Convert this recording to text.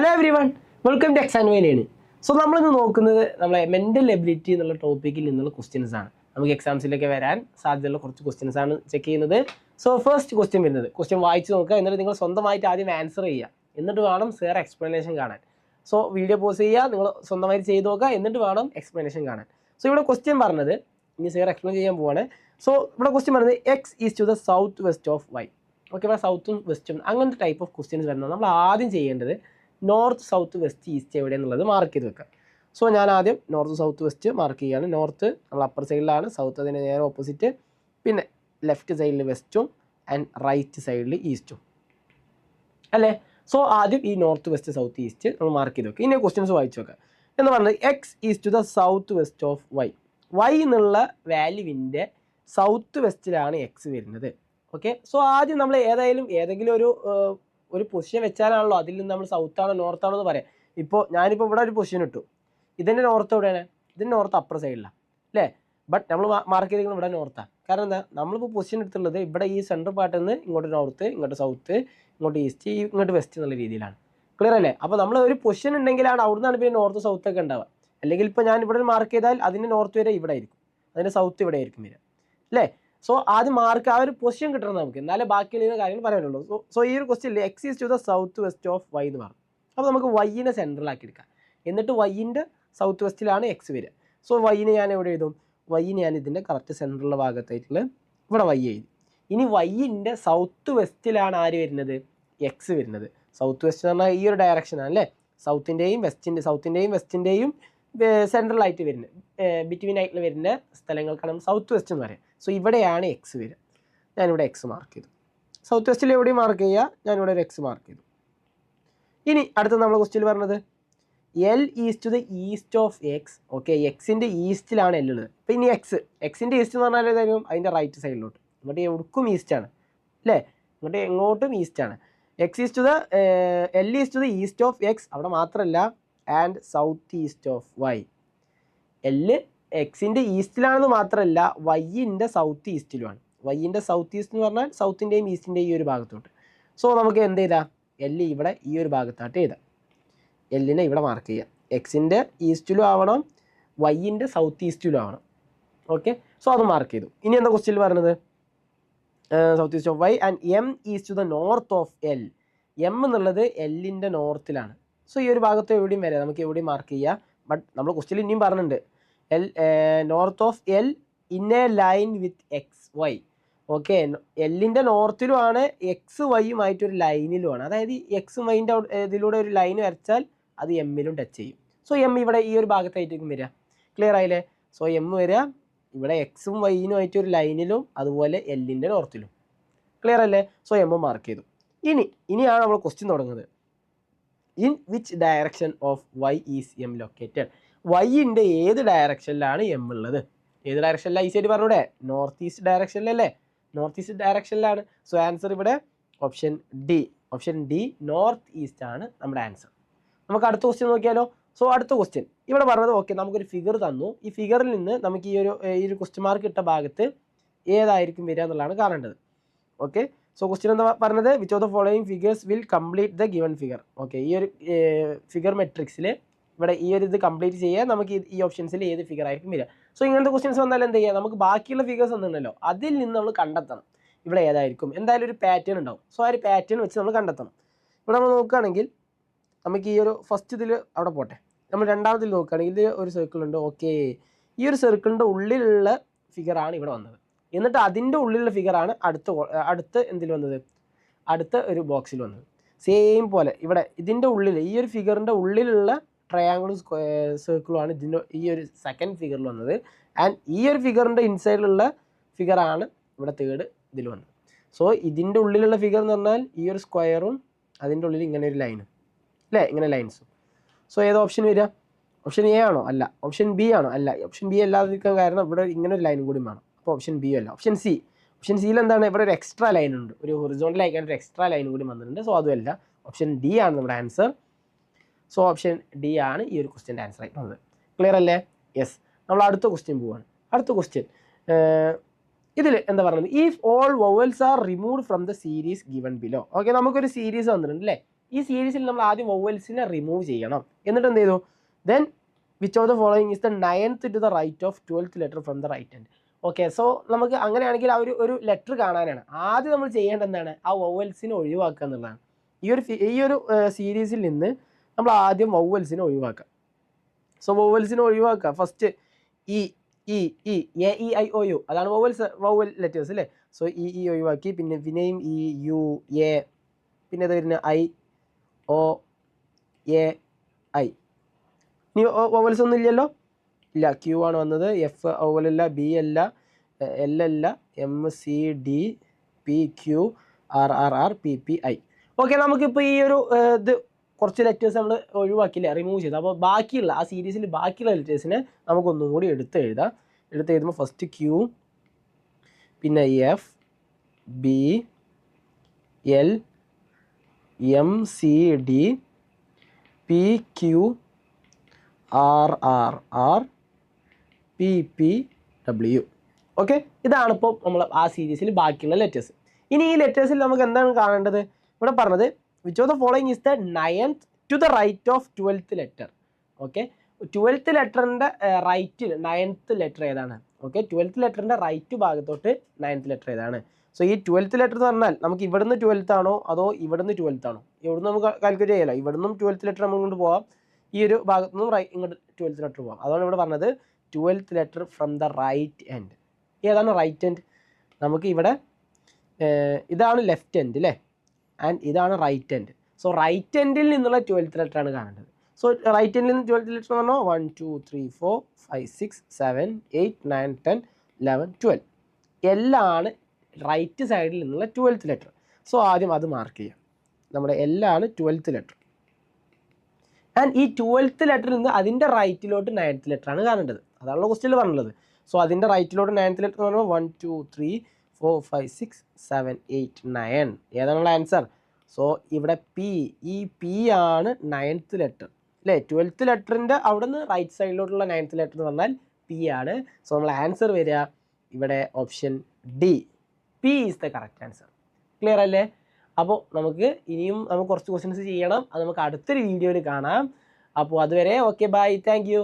Hello everyone, welcome to എക്സാൻവേനാണ്. So നമ്മളിന്ന് നോക്കുന്നത് നമ്മളെ മെൻ്റൽ എബിലിറ്റി എന്നുള്ള ടോപ്പിക്കിൽ നിന്നുള്ള ക്വസ്റ്റ്യൻസ് ആണ്. നമുക്ക് എക്സാംസിലൊക്കെ വരാൻ സാധ്യതയുള്ള കുറച്ച് ക്വസ്റ്റ്യൻസ് ആണ് ചെക്ക് ചെയ്യുന്നത്. സോ ഫസ്റ്റ് ക്വസ്റ്റ്യൻ വരുന്നത്, ക്വസ്റ്റ്യൻ വായിച്ച് നോക്കുക, എന്നിട്ട് നിങ്ങൾ സ്വന്തമായിട്ട് ആദ്യം ആൻസർ ചെയ്യുക, എന്നിട്ട് വേണം സാർ എക്സ്പ്ലനേഷൻ കാണാൻ. സോ വീഡിയോ പോസ് ചെയ്യുക, നിങ്ങൾ സ്വന്തമായിട്ട് ചെയ്ത് നോക്കുക, എന്നിട്ട് വേണം എക്സ്പ്ലനേഷൻ കാണാൻ. സോ ഇവിടെ ക്വസ്റ്റ്യൻ പറഞ്ഞത്, ഇനി സാർ എക്സ്പ്ലെയിൻ ചെയ്യാൻ പോവാണ്. സോ ഇവിടെ ക്വസ്റ്റ്യൻ പറഞ്ഞത് X is to the south west of Y. Okay, ഇവിടെ സൗത്തും വെസ്റ്റും അങ്ങനത്തെ ടൈപ്പ് ഓഫ് ക്വസ്റ്റ്യൻസ് വരുന്നത് നമ്മൾ ആദ്യം ചെയ്യേണ്ടത് നോർത്ത് സൗത്ത് വെസ്റ്റ് ഈസ്റ്റ് എവിടെയെന്നുള്ളത് മാർക്ക് ചെയ്ത് വെക്കാം. സോ ഞാൻ ആദ്യം നോർത്ത് സൗത്ത് വെസ്റ്റ് മാർക്ക് ചെയ്യുകയാണ്. നോർത്ത് നമ്മൾ അപ്പർ സൈഡിലാണ്, സൗത്ത് അതിന് നേരെ ഓപ്പോസിറ്റ്, പിന്നെ ലെഫ്റ്റ് സൈഡിൽ വെസ്റ്റും ആൻഡ് റൈറ്റ് സൈഡിൽ ഈസ്റ്റും അല്ലേ. സോ ആദ്യം ഈ നോർത്ത് വെസ്റ്റ് സൗത്ത് ഈസ്റ്റ് നമ്മൾ മാർക്ക് ചെയ്ത് വെക്കുക. ഇനി ക്വസ്റ്റ്യൻസ് വായിച്ചു വെക്കുക. എന്ന് പറഞ്ഞത് X is to the south west of Y. Y എന്നുള്ള വാല്യൂവിൻ്റെ സൗത്ത് വെസ്റ്റിലാണ് എക്സ് വരുന്നത്. ഓക്കെ, സോ ആദ്യം നമ്മൾ ഏതെങ്കിലും ഒരു പൊസിഷൻ വെച്ചാലാണല്ലോ അതിൽ നിന്ന് നമ്മൾ സൗത്താണോ നോർത്താണോ എന്ന് പറയാം. ഇപ്പോൾ ഞാനിപ്പോൾ ഇവിടെ ഒരു പൊസിഷൻ ഇട്ടു, ഇതിൻ്റെ നോർത്ത് എവിടെയാണ്? ഇതിൻ്റെ നോർത്ത് അപ്പർ സൈഡിലാണ് അല്ലേ. ബട്ട് നമ്മൾ മാർക്ക് ചെയ്തിരിക്കുന്നത് ഇവിടെ നോർത്താണ്. കാരണം എന്താ, നമ്മളിപ്പോൾ പൊസിഷൻ എടുത്തുള്ളത് ഇവിടെ ഈ സെൻട്രൽ പാർട്ടിൽ നിന്ന് ഇങ്ങോട്ട് നോർത്ത്, ഇങ്ങോട്ട് സൗത്ത്, ഇങ്ങോട്ട് ഈസ്റ്റ്, ഇങ്ങോട്ട് വെസ്റ്റ് എന്നുള്ള രീതിയിലാണ്. ക്ലിയർ അല്ലേ? അപ്പോൾ നമ്മൾ ഒരു പൊസിഷൻ ഉണ്ടെങ്കിലാണ് അവിടെ നിന്നാണ് പിന്നെ നോർത്ത് സൗത്ത് ഒക്കെ ഉണ്ടാവുക. അല്ലെങ്കിൽ ഇപ്പോൾ ഞാൻ ഇവിടെ മാർക്ക് ചെയ്താൽ അതിൻ്റെ നോർത്ത് വരെ ഇവിടെ ആയിരിക്കും, അതിൻ്റെ സൗത്ത് ഇവിടെ ആയിരിക്കും വരിക അല്ലേ. സോ ആദ്യം മാർക്ക് ആ ഒരു പൊസിഷൻ കിട്ടണം നമുക്ക്, എന്നാലേ ബാക്കിയുള്ള കാര്യങ്ങൾ പറയാനുള്ളൂ. സോ ഈ ഒരു ക്വസ്റ്റ്യനിൽ X is to the south west of Y എന്ന് പറഞ്ഞു. അപ്പോൾ നമുക്ക് വൈനെ സെൻട്രലാക്കി എടുക്കാം, എന്നിട്ട് വൈൻ്റെ സൗത്ത് വെസ്റ്റിലാണ് എക്സ് വരിക. സോ വൈനെ ഞാൻ എവിടെ എഴുതും? വൈനെ ഞാൻ ഇതിൻ്റെ കറക്റ്റ് സെൻട്രലുള്ള ഭാഗത്തായിട്ടുള്ള ഇവിടെ വൈ എഴുതി. ഇനി വൈൻ്റെ സൗത്ത് വെസ്റ്റിലാണ് ആര് വരുന്നത്? എക്സ് വരുന്നത്. സൗത്ത് വെസ്റ്റ് എന്ന് പറഞ്ഞാൽ ഈ ഒരു ഡയറക്ഷനാണ് അല്ലേ. സൗത്തിൻ്റെയും വെസ്റ്റിൻ്റെയും സെൻട്രലായിട്ട് വരുന്നത്, ബിറ്റ്വീൻ ആയിട്ട് വരുന്ന സ്ഥലങ്ങൾക്കാണ് നമ്മൾ സൗത്ത് വെസ്റ്റ് എന്ന് പറയാം. സോ ഇവിടെയാണ് എക്സ് വരിക. ഞാനിവിടെ എക്സ് മാർക്ക് ചെയ്തു. സൗത്ത് വെസ്റ്റിൽ എവിടെയും മാർക്ക് ചെയ്യുക, ഞാനിവിടെ ഒരു എക്സ് മാർക്ക് ചെയ്തു. ഇനി അടുത്ത നമ്മൾ ക്വസ്റ്റ്യൻ പറഞ്ഞത് L is to the east of X. Okay, എക്സിൻ്റെ ഈസ്റ്റിലാണ് എൽ ഉള്ളത്. അപ്പോൾ ഇനി എക്സിൻ്റെ ഈസ്റ്റ് എന്ന് പറഞ്ഞാൽ ഏതായാലും അതിൻ്റെ റൈറ്റ് സൈഡിലോട്ട്, ഇങ്ങോട്ട് എവിടേക്കും ഈസ്റ്റാണ് അല്ലേ, ഇങ്ങോട്ട് എങ്ങോട്ടും ഈസ്റ്റാണ്. X is to the L is to the east of X, അവിടെ മാത്രമല്ല and south east of Y. L എക്സിൻ്റെ ഈസ്റ്റിലാണെന്ന് മാത്രമല്ല വൈൻ്റെ സൗത്ത് ഈസ്റ്റിലുമാണ്. വൈൻ്റെ സൗത്ത് ഈസ്റ്റ് എന്ന് പറഞ്ഞാൽ സൗത്തിൻ്റെയും ഈസ്റ്റിൻ്റെയും ഈ ഒരു ഭാഗത്തോട്ട്. സോ നമുക്ക് എന്ത് ചെയ്താൽ എല്ല് ഇവിടെ ഈ ഒരു ഭാഗത്തായിട്ട് എഴുതാം. എല്ലിനെ ഇവിടെ മാർക്ക് ചെയ്യാം. എക്സിൻ്റെ ഈസ്റ്റിലും ആവണം, വൈൻ്റെ സൗത്ത് ഈസ്റ്റിലും ആവണം. ഓക്കെ, സോ അത് മാർക്ക് ചെയ്തു. ഇനി എന്താ ക്വസ്റ്റ്യൻ പറഞ്ഞത്? South east of Y and M is to the north of L. M എന്നുള്ളത് എല്ലിൻ്റെ നോർത്തിലാണ്. സോ ഈ ഒരു ഭാഗത്ത് എവിടെയും വരാം, നമുക്ക് എവിടെയും മാർക്ക് ചെയ്യാം. ബട്ട് നമ്മൾ ക്വസ്റ്റ്യൻ ഇനിയും പറഞ്ഞിട്ടുണ്ട്, L north of L in a line with X Y. Okay, എല്ലിൻ്റെ നോർത്തിലുമാണ്, എക്സ് വൈയുമായിട്ടൊരു ലൈനിലുമാണ്. അതായത് എക്സും വൈൻ്റെ ഇതിലൂടെ ഒരു ലൈൻ വരച്ചാൽ അത് എമ്മിലും ടച്ച് ചെയ്യും. സോ എം ഇവിടെ ഈ ഒരു ഭാഗത്തായിരിക്കും വരിക. ക്ലിയർ ആയില്ലേ? സോ എം വരിക ഇവിടെ എക്സും വൈനുമായിട്ട് ഒരു ലൈനിലും, അതുപോലെ എല്ലിൻ്റെ നോർത്തിലും. ക്ലിയർ അല്ലേ? സോ എം മാർക്ക് ചെയ്തു. ഇനിയാണ് നമ്മൾ ക്വസ്റ്റ്യൻ തുടങ്ങുന്നത്. In which direction of Y is M located. വൈൻ്റെ ഏത് ഡയറക്ഷനിലാണ് എം ഉള്ളത്? ഏത് ഡയറക്ഷനിലാണ്? ഈ സൈഡ് പറഞ്ഞൂടെ, നോർത്ത് ഈസ്റ്റ് ഡയറക്ഷനിലല്ലേ. നോർത്ത് ഈസ്റ്റ് ഡയറക്ഷനിലാണ്. സോ ആൻസർ ഇവിടെ ഓപ്ഷൻ ഡി നോർത്ത് ഈസ്റ്റ് ആണ് നമ്മുടെ ആൻസർ. നമുക്ക് അടുത്ത ക്വസ്റ്റ്യൻ നോക്കിയാലോ. സോ അടുത്ത ക്വസ്റ്റ്യൻ ഇവിടെ പറഞ്ഞത്, ഓക്കെ നമുക്കൊരു ഫിഗർ തന്നു, ഈ ഫിഗറിൽ നിന്ന് നമുക്ക് ഈ ഒരു ക്വസ്റ്റ്യൻ മാർക്ക് ഇട്ട ഭാഗത്ത് ഏതായിരിക്കും വരിക എന്നുള്ളതാണ് കാണേണ്ടത്. ഓക്കെ, സോ ക്വസ്റ്റ്യൻ എന്താ പറഞ്ഞത്? Which of the following figures will complete the given figure. Okay, ഈ ഒരു ഫിഗർ മെട്രിക്സിൽ ഇവിടെ ഈ ഒരു ഇത് കംപ്ലീറ്റ് ചെയ്യാൻ നമുക്ക് ഈ ഓപ്ഷൻസിൽ ഏത് ഫിഗർ ആയിരിക്കും വരിക. സോ ഇങ്ങനത്തെ ക്വസ്റ്റ്യൻസ് വന്നാൽ എന്ത് ചെയ്യുക, നമുക്ക് ബാക്കിയുള്ള ഫിഗേഴ്സ് ഒന്നുണ്ടല്ലോ അതിൽ നിന്ന് നമ്മൾ കണ്ടെത്തണം ഇവിടെ ഏതായിരിക്കും. എന്തായാലും ഒരു പാറ്റേൺ ഉണ്ടാവും. സോ ആ ഒരു പാറ്റേൺ വെച്ച് നമ്മൾ കണ്ടെത്തണം. ഇവിടെ നമ്മൾ നോക്കുകയാണെങ്കിൽ നമുക്ക് ഈ ഒരു ഫസ്റ്റ് ഇതിൽ അവിടെ പോട്ടെ, നമ്മൾ രണ്ടാമത്തിൽ നോക്കുകയാണെങ്കിൽ ഇത് ഒരു സർക്കിൾ ഉണ്ട്. ഓക്കെ, ഈ ഒരു സർക്കിളിൻ്റെ ഉള്ളിലുള്ള ഫിഗറാണ് ഇവിടെ വന്നത്. എന്നിട്ട് അതിൻ്റെ ഉള്ളിലുള്ള ഫിഗറാണ് അടുത്ത എന്തിൽ വന്നത്, അടുത്ത ഒരു ബോക്സിൽ വന്നത്. സെയിം പോലെ ഇവിടെ ഇതിൻ്റെ ഉള്ളിൽ ഈ ഒരു ഫിഗറിൻ്റെ ഉള്ളിലുള്ള ട്രയാങ്കിളും സർക്കിളുമാണ് ഈ ഒരു സെക്കൻഡ് ഫിഗറിൽ വന്നത്. ആൻഡ് ഈ ഒരു ഫിഗറിൻ്റെ ഇൻസൈഡിലുള്ള ഫിഗറാണ് ഇവിടെ തേർഡ് ഇതിൽ വന്നത്. സോ ഇതിൻ്റെ ഉള്ളിലുള്ള ഫിഗർ എന്ന് പറഞ്ഞാൽ ഈ ഒരു സ്ക്വയറും അതിൻ്റെ ഉള്ളിൽ ഇങ്ങനെ ഒരു ലൈനും അല്ലേ, ഇങ്ങനെ ലൈൻസും. സോ ഏത് ഓപ്ഷൻ വരിക? ഓപ്ഷൻ എ ആണോ? അല്ല. ഓപ്ഷൻ ബി ആണോ? അല്ല. ഓപ്ഷൻ ബി അല്ലാതിരിക്കാൻ കാരണം ഇവിടെ ഇങ്ങനെ ഒരു ലൈനും കൂടി വേണം. അപ്പോൾ ഓപ്ഷൻ ബി അല്ല. ഓപ്ഷൻ സിയിൽ എന്താണ്, ഇവിടെ ഒരു എക്സ്ട്രാ ലൈൻ ഉണ്ട്, ഒരു ഹൊറിസോണ്ടൽ ആയിക്കാൻ ഒരു എക്സ്ട്രാ ലൈൻ കൂടി വന്നിട്ടുണ്ട്. സോ അതുമല്ല, ഓപ്ഷൻ ഡി ആണ് നമ്മുടെ ആൻസർ. സോ ഓപ്ഷൻ ഡി ആണ് ഈ ഒരു ക്വസ്റ്റ്യൻ്റെ ആൻസർ ആയിട്ട് വന്നത്. ക്ലിയർ അല്ലേ? യെസ്. നമ്മൾ അടുത്ത ക്വസ്റ്റ്യൻ പോവാണ്. അടുത്ത ക്വസ്റ്റ്യൻ ഇതിൽ എന്താ പറയുന്നത്? If all vowels are removed from the series given below. Okay, നമുക്കൊരു സീരീസ് വന്നിട്ടുണ്ട് അല്ലേ. ഈ സീരീസിൽ നമ്മൾ ആദ്യം വൊവൽസിനെ റിമൂവ് ചെയ്യണം. എന്നിട്ട് എന്ത് ചെയ്തു, then which of the following is the 9th to the right of 12th letter from the right hand. Okay, so നമുക്ക് അങ്ങനെയാണെങ്കിൽ ആ ഒരു ലെറ്റർ കാണാനാണ് ആദ്യം നമ്മൾ ചെയ്യേണ്ടത് എന്താണ്, ആ വൊവൽസിനെ ഒഴിവാക്കുക എന്നുള്ളതാണ്. ഈ ഒരു സീരീസിൽ നിന്ന് നമ്മൾ ആദ്യം വൊവൽസിനെ ഒഴിവാക്കുക. സോ വൊവൽസിനെ ഒഴിവാക്കുക. First E E E A E I O U, അതാണ് വൊവൽ ലെറ്റേഴ്സ് അല്ലേ. സോ ഇ ഒഴിവാക്കി, പിന്നെയും ഇ യു എ, പിന്നെ അത് വരുന്ന ഐ ഒ എ ഐ. ഇനി വൊവൽസ് ഒന്നും ഇല്ലല്ലോ, ഇല്ല. ക്യൂ ആണ് വന്നത്, എഫ് വൊവലല്ല, ബി അല്ല, എൽ അല്ല, M C D P Q R R R P P I. Okay, നമുക്കിപ്പോൾ ഈ ഒരു ഇത് കുറച്ച് ലെറ്റേഴ്സ് നമ്മൾ ഒഴിവാക്കിയില്ല, റിമൂവ് ചെയ്തു. അപ്പോൾ ബാക്കിയുള്ള ആ സീരീസിൽ ബാക്കിയുള്ള ലെറ്റേഴ്സിനെ നമുക്കൊന്നും കൂടി എടുത്തെഴുതുമ്പോൾ ഫസ്റ്റ് ക്യൂ, പിന്നെ F B L M C D P Q R R R P P W. Okay, ഇതാണ് ഇപ്പോൾ നമ്മൾ ആ സീരീസിൽ ബാക്കിയുള്ള ലെറ്റേഴ്സ്. ഇനി ഈ ലെറ്റേഴ്സിൽ നമുക്ക് എന്താണ് കാണേണ്ടത്, ഇവിടെ പറഞ്ഞത് which of the following is the 9th to the right of 12th letter. Okay, 12th ലെറ്ററിൻ്റെ റൈറ്റിൽ 9th ലെറ്റർ ഏതാണ്? ഓക്കെ, 12th ലെറ്ററിൻ്റെ റൈറ്റ് ഭാഗത്തോട്ട് 9th ലെറ്റർ ഏതാണ്? സോ ഈ 12th ലെറ്റർ എന്ന് പറഞ്ഞാൽ നമുക്ക് ഇവിടുന്ന് 12th ആണോ അതോ ഇവിടുന്ന് 12th ആണോ? ഇവിടുന്ന് നമുക്ക് കാൽക്കുലേറ്റ് ചെയ്യാലോ. ഇവിടുന്നും 12th ലെറ്റർ നമ്മൾ കൊണ്ട് പോവാം, ഈ ഒരു ഭാഗത്തു നിന്നും ഇങ്ങോട്ട് 12th ലെറ്റർ പോകാം. അതാണ് ഇവിടെ പറഞ്ഞത് 12th letter from the right end. ഏതാണ് റൈറ്റ് എൻഡ്? നമുക്ക് ഇവിടെ ഇതാണ് ലെഫ്റ്റ് എൻഡ് അല്ലേ, ആൻഡ് ഇതാണ് റൈറ്റ് എൻഡ്. സോ റൈറ്റ് എൻഡിൽ നിന്നുള്ള 12th ലെറ്റർ ആണ് കാണേണ്ടത്. സോ റൈറ്റ് എൻഡിൽ നിന്ന് 12th ലെറ്റർ എന്ന് പറഞ്ഞാൽ 1 2 3 4 5 6 7 8 9 10 11 12 എല്ലാണ് റൈറ്റ് സൈഡിൽ നിന്നുള്ള 12th ലെറ്റർ. സോ ആദ്യം അത് മാർക്ക് ചെയ്യാം. നമ്മുടെ എല്ലാണ് 12th ലെറ്റർ, ആൻഡ് ഈ 12th ലെറ്ററിൽ നിന്ന് അതിൻ്റെ റൈറ്റിലോട്ട് 9th ലെറ്റർ ആണ് കാണേണ്ടത്. അതാണല്ലോ ക്വസ്റ്റ്യനിൽ പറഞ്ഞുള്ളത്. സോ അതിൻ്റെ റൈറ്റിലോട്ട് 9th ലെറ്റർ എന്ന് പറയുമ്പോൾ 1 2 3 4 5 6 7 8 9. ഏതാണുള്ള ആൻസർ? സോ ഇവിടെ ഈ പി ആണ് 9th ലെറ്റർ അല്ലേ. 12th ലെറ്ററിൻ്റെ അവിടെ നിന്ന് റൈറ്റ് സൈഡിലോട്ടുള്ള 9th ലെറ്റർ എന്ന് പറഞ്ഞാൽ പി ആണ്. സോ നമ്മൾ ആൻസർ വരിക ഇവിടെ option D, P is the correct answer. Clear അല്ലേ? അപ്പോൾ നമുക്ക് കുറച്ച് ക്വസ്റ്റ്യൻസ് ചെയ്യണം. അത് നമുക്ക് അടുത്തൊരു വീഡിയോയിൽ കാണാം. അപ്പോൾ അതുവരെ ഓക്കെ, ബൈ, താങ്ക് യു.